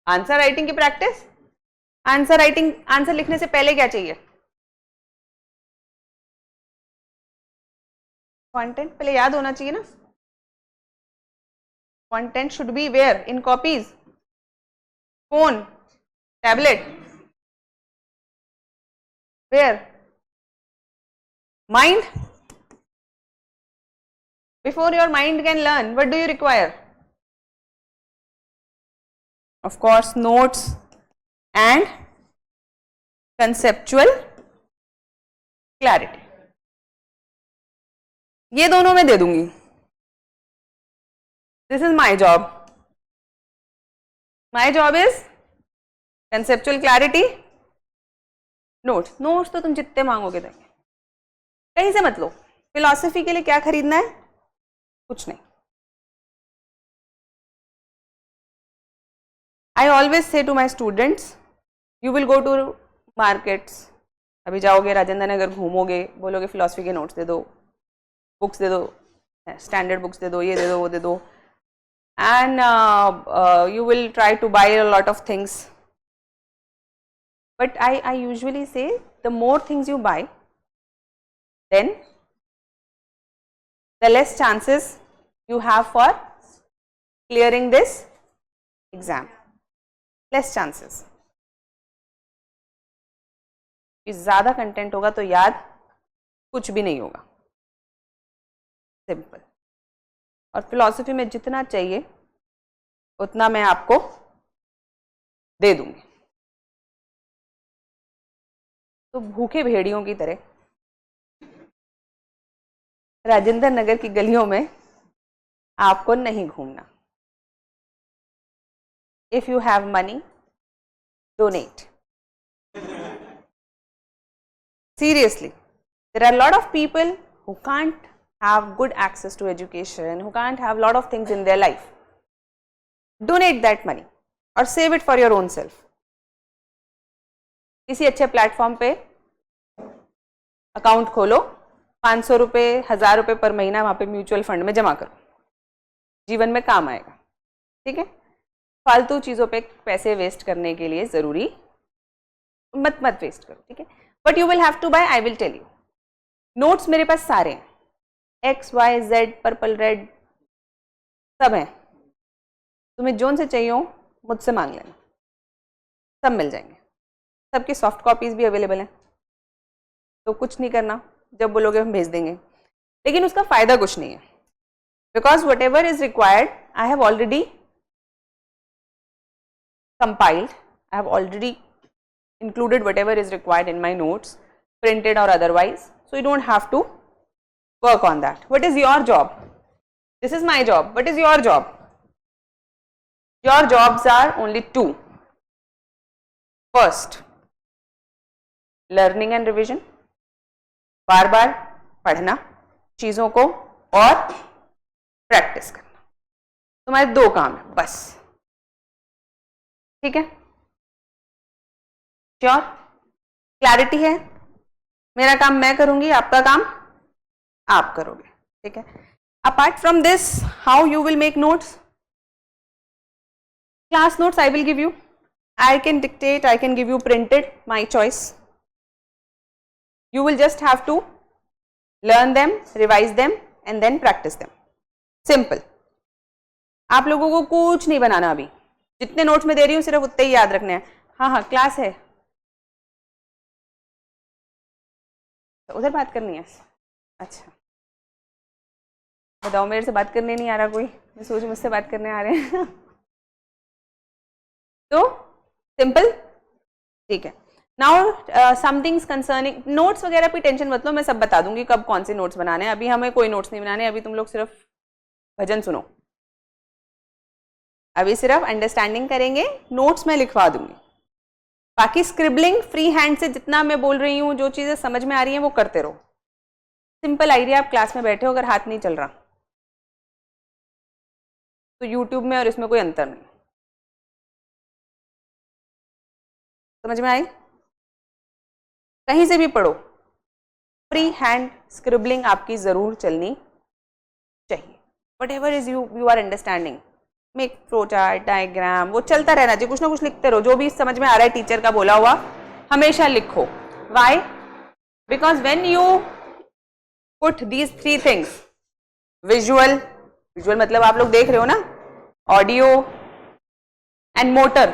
आंसर राइटिंग की प्रैक्टिस. आंसर राइटिंग, आंसर लिखने से पहले क्या चाहिए? कंटेंट पहले याद होना चाहिए ना. Content should be where? In copies, phone, tablet, where? Mind. Before your mind can learn, what do you require? Of course notes and conceptual clarity. ये दोनों मैं दे दूंगी. This is my job. My job is conceptual clarity, notes. Notes तो तुम जितने मांगोगे देंगे, कहीं से मत लो. फिलॉसफी के लिए क्या खरीदना है? कुछ नहीं. I always say to my students, you will go to markets. अभी जाओगे राजेंद्र नगर, घूमोगे, बोलोगे फिलॉसफी के नोट्स दे दो, बुक्स दे दो, स्टैंडर्ड बुक्स दे दो, ये दे दो, वो दे दो, and you will try to buy a lot of things. But I usually say the more things you buy, then the less chances you have for clearing this exam. Less chances. ज़्यादा कंटेंट होगा तो याद कुछ भी नहीं होगा. सिंपल. और फिलॉसफी में जितना चाहिए उतना मैं आपको दे दूंगी. तो भूखे भेड़ियों की तरह राजेंद्र नगर की गलियों में आपको नहीं घूमना. If you have money, donate. Seriously, there are a lot of people who can't have good access to education, who can't have a lot of things in their life. Donate that money or save it for your own self. किसी अच्छे प्लेटफॉर्म पे अकाउंट खोलो, 500 रुपये, 1000 रुपये पर महीना वहाँ पे म्यूचुअल फंड में जमा करो, जीवन में काम आएगा. ठीक है. फालतू चीज़ों पे पैसे वेस्ट करने के लिए ज़रूरी मत वेस्ट करो. ठीक है. But you will have to buy. I will tell you. Notes मेरे पास सारे हैं, X Y Z, purple red, सब हैं. तुम्हें जोन से चाहिए हो मुझसे मांग लेना, सब मिल जाएंगे. सबकी सॉफ्ट कॉपीज़ भी अवेलेबल हैं. तो कुछ नहीं करना, जब बोलोगे हम भेज देंगे. लेकिन उसका फ़ायदा कुछ नहीं है, because what ever is required I have already compiled. I have already included whatever is required in my notes, printed or otherwise, so you don't have to work on that. What is your job? This is my job. What is your job? Your jobs are only two. First, learning and revision. बार बार पढ़ना चीज़ों को और प्रैक्टिस करना. तुम्हारे दो काम है बस. ठीक है. श्योर? क्लैरिटी है? मेरा काम मैं करूंगी, आपका काम आप करोगे. ठीक है. Apart from this, how you will make notes? Class notes I will give you. I can dictate, I can give you printed, my choice. You will just have to learn them, revise them and then practice them. Simple. आप लोगों को कुछ नहीं बनाना अभी, जितने नोट्स में दे रही हूँ सिर्फ उतने ही याद रखने हैं. हाँ हाँ क्लास है, तो उधर बात करनी है. अच्छा बताओ, मेरे से बात करने नहीं आ रहा कोई? मैं सोच मुझसे बात करने आ रहे हैं. तो सिंपल, ठीक है. नाउ समथिंग्स कंसर्निंग नोट्स वगैरह की टेंशन मत लो, मैं सब बता दूंगी कब कौन से नोट्स बनाने हैं. अभी हमें कोई नोट्स नहीं बनाने, अभी तुम लोग सिर्फ भजन सुनो. अभी सिर्फ अंडरस्टैंडिंग करेंगे, नोट्स मैं लिखवा दूंगी. बाकी स्क्रिबलिंग फ्री हैंड से जितना मैं बोल रही हूँ, जो चीज़ें समझ में आ रही हैं वो करते रहो. सिंपल आइडिया, आप क्लास में बैठे हो, अगर हाथ नहीं चल रहा तो यूट्यूब में और इसमें कोई अंतर नहीं. समझ में आई? कहीं से भी पढ़ो, फ्री हैंड स्क्रिबलिंग आपकी जरूर चलनी चाहिए. Whatever is you are understanding, make flow chart, diagram, वो चलता रहना चाहिए. कुछ ना कुछ लिखते रहो, जो भी समझ में आ रहा है टीचर का बोला हुआ हमेशा लिखो. Why? Because when you put these 3 things, visual, visual मतलब आप लोग देख रहे हो ना, audio and motor,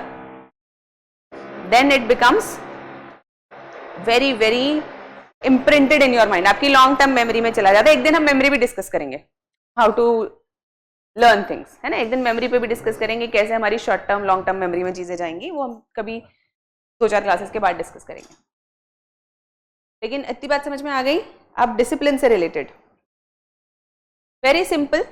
then it becomes very very imprinted in your mind. आपकी लॉन्ग टर्म मेमोरी में चला जाता है. एक दिन हम मेमोरी भी डिस्कस करेंगे, हाउ टू लर्न थिंग्स, है ना. एक दिन मेमोरी पे भी डिस्कस करेंगे, कैसे हमारी short term long term memory में चीजें जाएंगी. वो हम कभी 2-4 क्लासेस के बाद डिस्कस करेंगे. लेकिन इतनी बात समझ में आ गई. अब डिसिप्लिन से रिलेटेड वेरी सिंपल.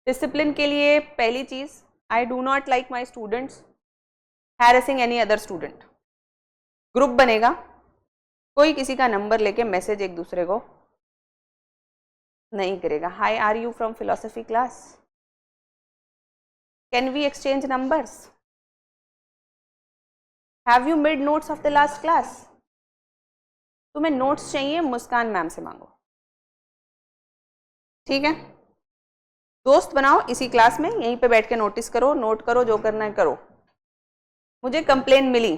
डिसिप्लिन के लिए पहली चीज, I do not like my students harassing any other student. Group बनेगा, कोई किसी का नंबर लेके मैसेज एक दूसरे को नहीं करेगा. Hi are you from philosophy class, can we exchange numbers, have you made notes of the last class. तुम्हें नोट्स चाहिए, मुस्कान मैम से मांगो. ठीक है, दोस्त बनाओ इसी क्लास में, यहीं पे बैठ के नोटिस करो, नोट करो, जो करना है करो. मुझे कंप्लेन मिली,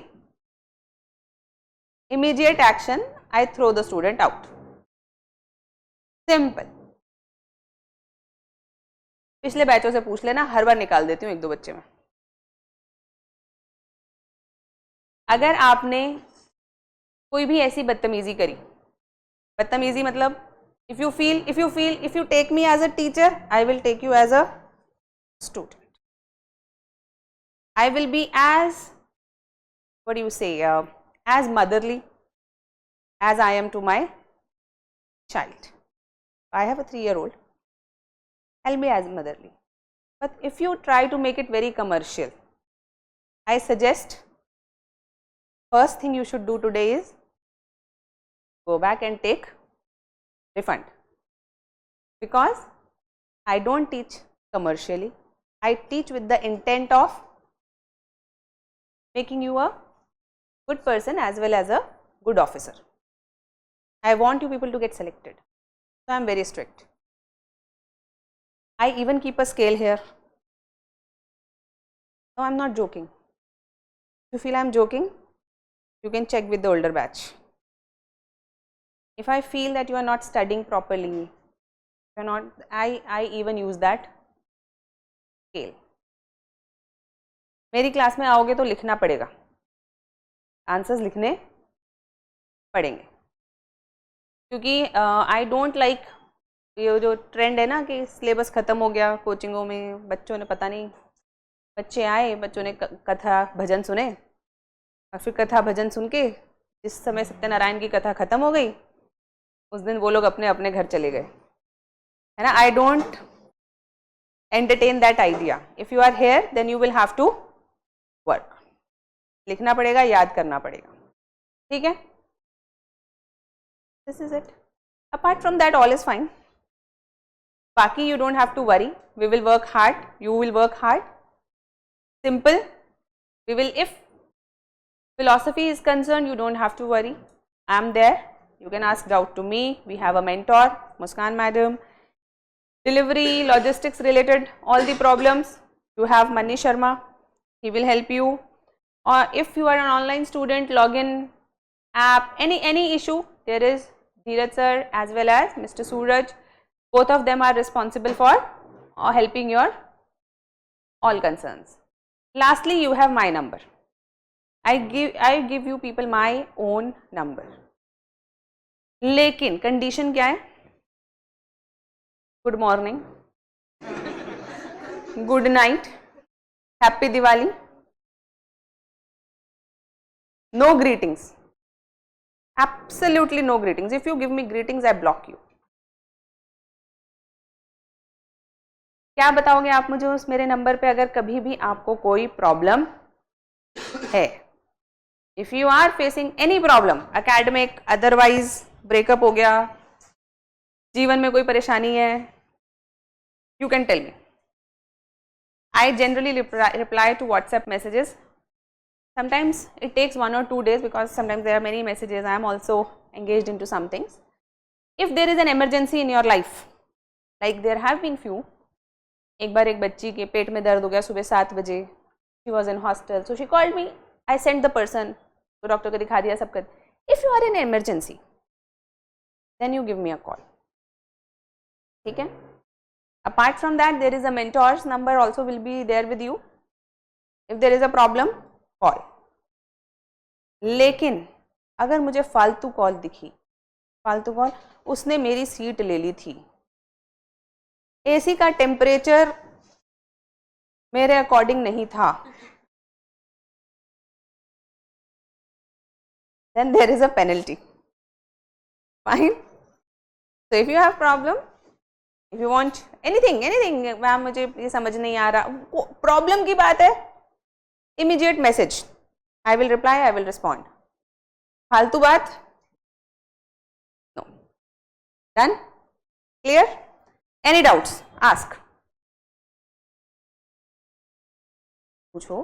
immediate action, I throw the student out. Simple. पिछले बैचों से पूछ लेना, हर बार निकाल देती हूँ 1-2 बच्चे में. अगर आपने कोई भी ऐसी बदतमीजी करी, बदतमीजी मतलब if you take me as a teacher, I will take you as a student. I will be as, what do you say, as motherly as I am to my child. I have a 3-year-old. I'll be as motherly. But if you try to make it very commercial, I suggest first thing you should do today is go back and take refund, because I don't teach commercially. I teach with the intent of making you a good person as well as a good officer. I want you people to get selected, so I am very strict. I even keep a scale here. No, I am not joking. If you feel I am joking, you can check with the older batch. If I feel that you are not studying properly, you are not, I even use that scale. मेरी क्लास में आओगे तो लिखना पड़ेगा, आंसर्स लिखने पड़ेंगे, क्योंकि आई डोंट लाइक ये जो ट्रेंड है ना कि सिलेबस ख़त्म हो गया कोचिंगों में, बच्चों ने पता नहीं, बच्चे आए, बच्चों ने कथा भजन सुने और फिर कथा भजन सुन के जिस समय सत्यनारायण की कथा ख़त्म हो गई उस दिन वो लोग अपने अपने घर चले गए, है ना. I don't entertain that idea. If you are here then you will have to work. लिखना पड़ेगा, याद करना पड़ेगा. ठीक है, this is it. Apart from that all is fine. बाकी you don't have to worry. We will work hard, you will work hard. Simple. We will, if philosophy is concerned, you don't have to worry. I am there. You can ask doubt to me. We have a mentor, Muskan madam. delivery, logistics related, all the problems, you have Manish Sharma, he will help you. Or if you are an online student, login, app, any issue, there is Dheeraj sir as well as Mr. Suraj. Both of them are responsible for helping your all concerns. Lastly, you have my number. I give you people my own number. लेकिन कंडीशन क्या है? Good morning, good night, happy Diwali, no greetings, absolutely no greetings. If you give me greetings, I block you. क्या बताओगे आप मुझे उस मेरे नंबर पे अगर कभी भी आपको कोई प्रॉब्लम है? If you are facing any problem, academic, otherwise, breakup हो गया, जीवन में कोई परेशानी है, you can tell me. I generally reply to WhatsApp messages. Sometimes it takes 1 or 2 days because sometimes there are many messages. I am also engaged into some things. If there is an emergency in your life, like there have been few. एक बार एक बच्ची के पेट में दर्द हो गया सुबह 7 बजे. She was in hostel, so she called me. I sent the person. तो डॉक्टर को दिखा दिया सब कर. If you are in emergency, then you give me a call. ठीक है? Apart from that, there is a mentor's number also will be there with you. If there is a problem, call. लेकिन अगर मुझे फालतू कॉल दिखी, फालतू कॉल, उसने मेरी सीट ले ली थी, एसी का टेम्परेचर मेरे अकॉर्डिंग नहीं था, then there is a penalty. Fine. So if you have problem, if you want anything, ma'am मुझे ये समझ नहीं आ रहा, प्रॉब्लम की बात है, immediate message. I will reply, I will respond. फालतू बात, no. Done? Clear? Any doubts? Ask. पूछो,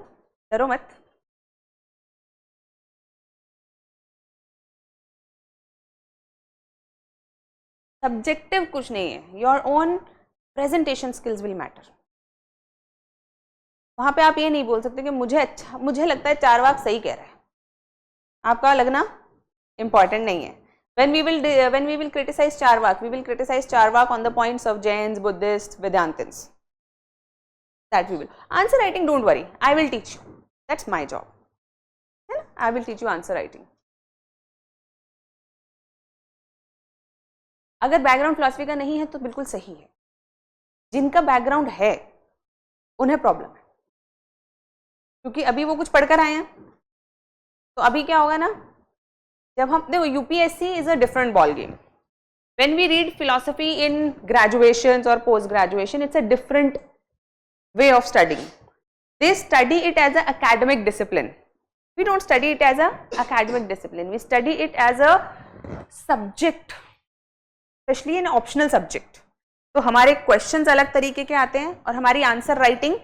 डरो मत. सब्जेक्टिव कुछ नहीं है. Your own presentation skills will matter. वहां पे आप ये नहीं बोल सकते कि मुझे लगता है चारवाक सही कह रहा है. आपका लगना इंपॉर्टेंट नहीं है. when we will criticize Charvak, we will criticize Charvak on the points of Jains, Buddhists, Vedantins. That we will. Answer writing, don't worry, I will teach you. That's my job. I will teach you answer writing. अगर बैकग्राउंड फिलॉसफी का नहीं है तो बिल्कुल सही है. जिनका बैकग्राउंड है उन्हें प्रॉब्लम है, क्योंकि अभी वो कुछ पढ़कर आए हैं. तो अभी क्या होगा ना, जब हम देखो UPSC is a different ball game. When we read philosophy in graduation और post graduation, it's a different way of studying. They study it as a academic discipline. We don't study it as a academic discipline. We study it as a subject, especially an optional subject. तो हमारे क्वेश्चंस अलग तरीके के आते हैं और हमारी आंसर राइटिंग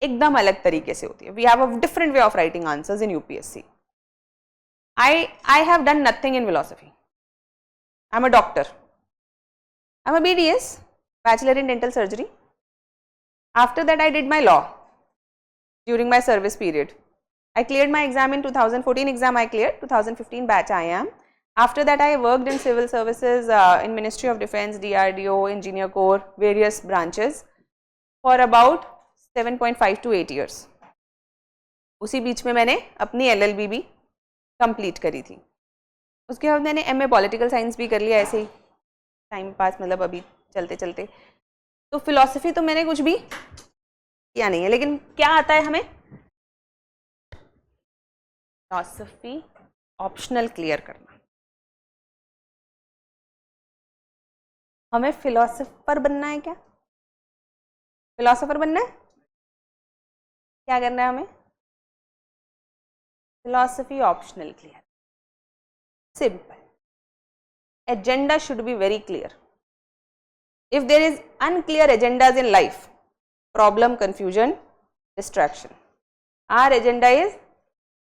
एकदम अलग तरीके से होती है. We have a different way of writing answers in UPSC. I have done nothing in philosophy. I'm a doctor. I'm a BDS, Bachelor in Dental Surgery. After that, I did my law during my service period. I cleared my exam in 2014 exam. I cleared 2015 batch. I am. After that, I worked in civil services in Ministry of Defence, DRDO, Engineer Corps, various branches for about 7.5 to 8 years. उसी बीच में मैंने अपनी LLB भी कंप्लीट करी थी. उसके बाद मैंने MA पॉलिटिकल साइंस भी कर लिया ऐसे ही टाइम पास, मतलब अभी चलते चलते. तो फिलॉसफी तो मैंने कुछ भी किया नहीं है. लेकिन क्या आता है हमें? फिलॉसफी ऑप्शनल क्लियर करना. हमें फिलॉसफर बनना है क्या? फिलॉसफर बनना है? क्या करना है हमें? Philosophy optional clear. Simple. Agenda should be very clear. If there is unclear agendas in life, problem, confusion, distraction. Our agenda is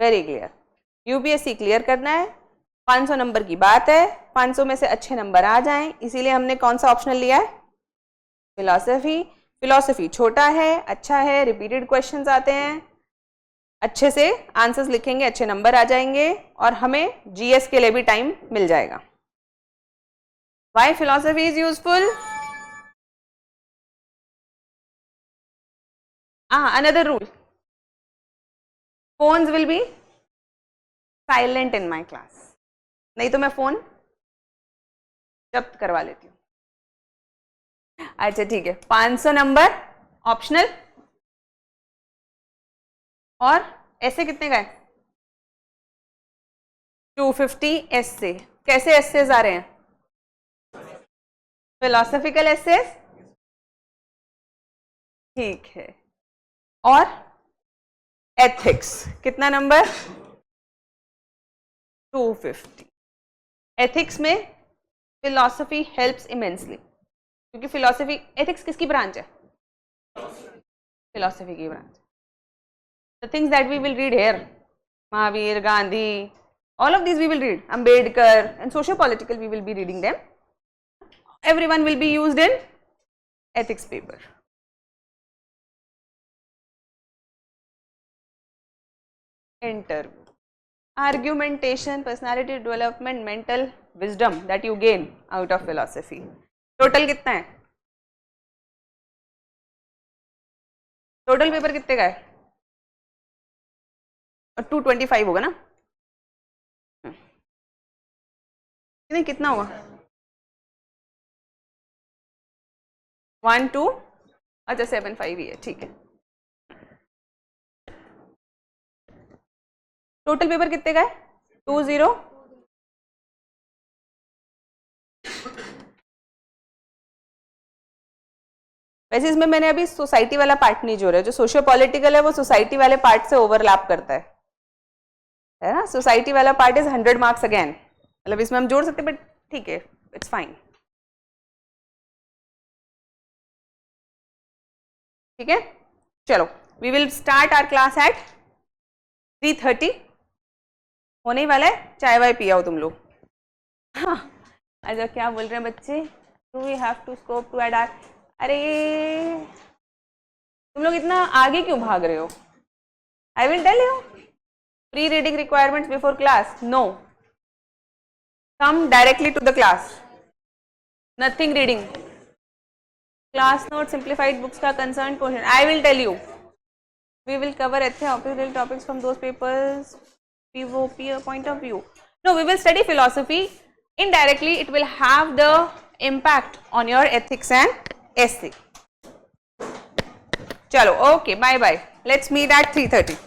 very clear. UPSC clear करना है. 500 नंबर की बात है, 500 में से अच्छे नंबर आ जाएं, इसीलिए हमने कौन सा ऑप्शनल लिया है? फिलॉसफी छोटा है, अच्छा है, रिपीटेड क्वेश्चंस आते हैं, अच्छे से आंसर्स लिखेंगे, अच्छे नंबर आ जाएंगे और हमें जीएस के लिए भी टाइम मिल जाएगा. Why philosophy is useful? Another rule. Phones will be silent in my class. नहीं तो मैं फोन जब्त करवा लेती हूँ. अच्छा ठीक है, 500 नंबर ऑप्शनल. और ऐसे कितने का है? 250 ऐसे. कैसे एसेज आ रहे हैं? Philosophical essays. ठीक है. और एथिक्स कितना नंबर? 250. एथिक्स में फिलॉसफी हेल्प्स इमेंसली, क्योंकि फिलॉसफी, एथिक्स किसकी ब्रांच है? फिलॉसफी की branch. The things that we will read here, Mahavir, Gandhi, all of these we will read. Ambedkar and socio-political we will be reading them. Everyone will be used in ethics paper. Interview. Argumentation, personality development, mental wisdom that you gain out of philosophy. Total कितना है? Total paper कितने का है? 225 होगा ना? नहीं, कितना हुआ? 1 2, अच्छा 7 5 ही है. ठीक है. टोटल पेपर कितने का है? 20. वैसे इसमें मैंने अभी सोसाइटी वाला पार्ट नहीं जोड़ा. जो सोशियो पॉलिटिकल है वो सोसाइटी वाले पार्ट से ओवरलैप करता है ना. सोसाइटी वाला पार्ट इज 100 मार्क्स अगेन. मतलब इसमें हम जोड़ सकते हैं, बट ठीक है, इट्स फाइन. ठीक है, चलो we will start our class at 3:30. होने ही वाला है. चाय वाय पिया हो तुम लोग? हाँ. अच्छा, क्या बोल रहे हैं बच्चे? Do we have to scope to add are? अरे तुम लोग इतना आगे क्यों भाग रहे हो? I will tell you. Pre reading requirements before class? No. Come directly to the class. Nothing reading. Class notes, simplified books का concerned portion. I will tell you. We will cover ethical topics from those papers. POP point of view. No, we will study philosophy. Indirectly, it will have the impact on your ethics and essay. चलो, okay, bye bye. Let's meet at 3:30.